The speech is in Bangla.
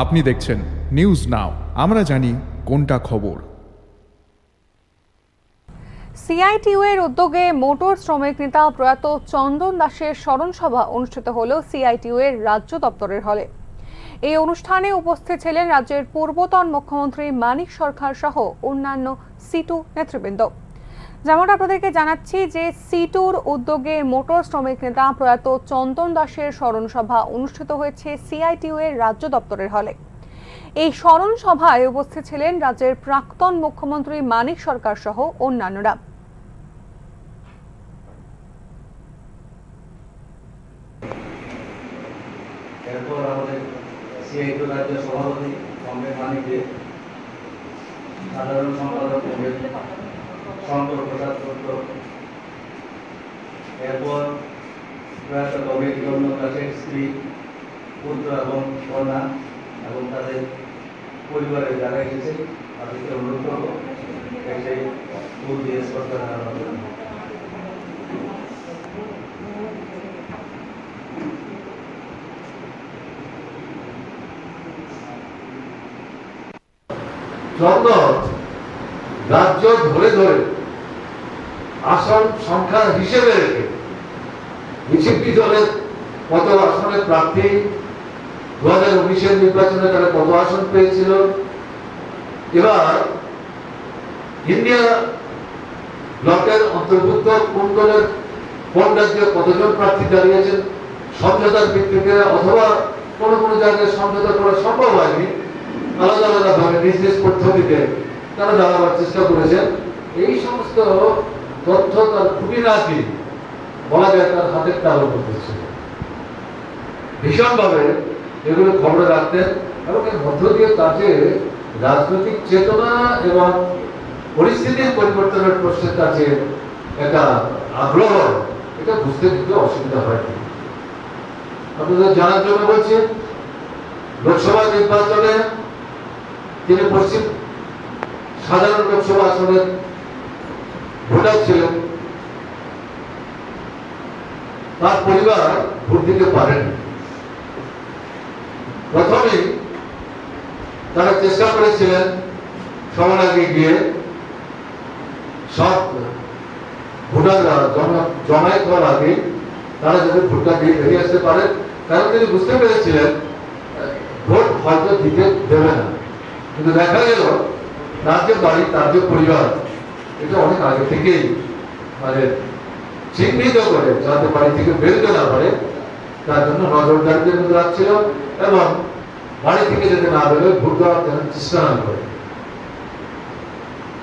আপনি দেখছেন নিউজ নাও, আমরা জানি কোনটা খবর। সিআইটিইউ এর উদ্যোগে মোটর শ্রমিক নেতা প্রয়াত চন্দন দাসের স্মরণ সভা অনুষ্ঠিত হল সিআইটিইউ এর রাজ্য দপ্তরের হলে। এই অনুষ্ঠানে উপস্থিত ছিলেন রাজ্যের পূর্বতন মুখ্যমন্ত্রী মানিক সরকার সহ অন্যান্য সিটু নেতৃবৃন্দ। যেমনটা আপনাদেরকে জানাচ্ছি যে সিটুর উদ্যোগে মোটর শ্রমিক নেতা প্রয়াত চন্দন দাসের স্মরণ সভা অনুষ্ঠিত হয়েছে সিআইটিইউ এর রাজ্য দপ্তরের হলে। এই স্মরণ সভায় উপস্থিত ছিলেন রাজ্যের প্রাক্তন মুখ্যমন্ত্রী মানিক সরকার সহ অন্যান্যরা। এরপর আমাদের সিআইটিইউ রাজ্য সভাপতি কমরেড মানিককে, সাধারণ সম্পাদক শঙ্কর প্রসাদ দত্ত, এরপর প্রয়াত কমরেড চন্দন দাসের স্ত্রী, পুত্র এবং কন্যা এবং তাদের পরিবারের যারা এসেছে তাদেরকে অনুরোধ করব সেই ফুল দিয়ে শ্রদ্ধা জানানোর জন্য। চন্দন রাজ্য ধরে ধরে আসন সংখ্যা হিসেবে রেখে বিজেপি দলের কত আসনের প্রার্থী, 2019-এর নির্বাচনে তারা কত আসন পেয়েছিল, এবার ইন্ডিয়া ব্লকের অন্তর্ভুক্ত কোন দলের কোন রাজ্যে কতজন প্রার্থী দাঁড়িয়েছেন, সমঝোতার ভিত্তিতে অথবা কোনো কোনো জায়গায় সমঝোতা করা সম্ভব হয়নি, আলাদা আলাদা ভাবে নিজ নিজ পদ্ধতিতে তারা দাঁড়াবার চেষ্টা করেছেন। এই সমস্ত তথ্য তার খুঁটিনাটি বলা যায় তার হাতের তালুর মধ্যে ছিল। ভীষণভাবে এগুলো খবরে রাখতেন এবং এর মধ্য দিয়ে তার যে রাজনৈতিক চেতনা এবং পরিস্থিতির পরিবর্তনের প্রশ্নের কাছে একটা আগ্রহ, এটা বুঝতে কিন্তু অসুবিধা হয়নি। আপনাদের জানার জন্য বলছি, লোকসভা নির্বাচনে তিনি পশ্চিম সাধারণ লোকসভা আসনের ভোটার ছিলেন। তার পরিবার ভোট দিতে পারেন। প্রথমেই তারা চেষ্টা করেছিলেন সবার আগে গিয়ে সব ভোটাররা জমায়েত হওয়ার আগে তারা যাতে ভোটটা দিয়ে বেরিয়ে আসতে পারে, কারণ তিনি বুঝতে পেরেছিলেন ভোট হয়তো দিতে দেবে না। কিন্তু দেখা গেল তার যে বাড়ি, তার যে পরিবার, এটা অনেক আগে থেকেই মানে চিহ্নিত করে যাতে বাড়ি থেকে বেরোতে না পারে তার জন্য নজরদারিতে রাখছিল এবং বাড়ি থেকে যেতে না বেরোয় ভোট দেওয়ার চেষ্টা না করে।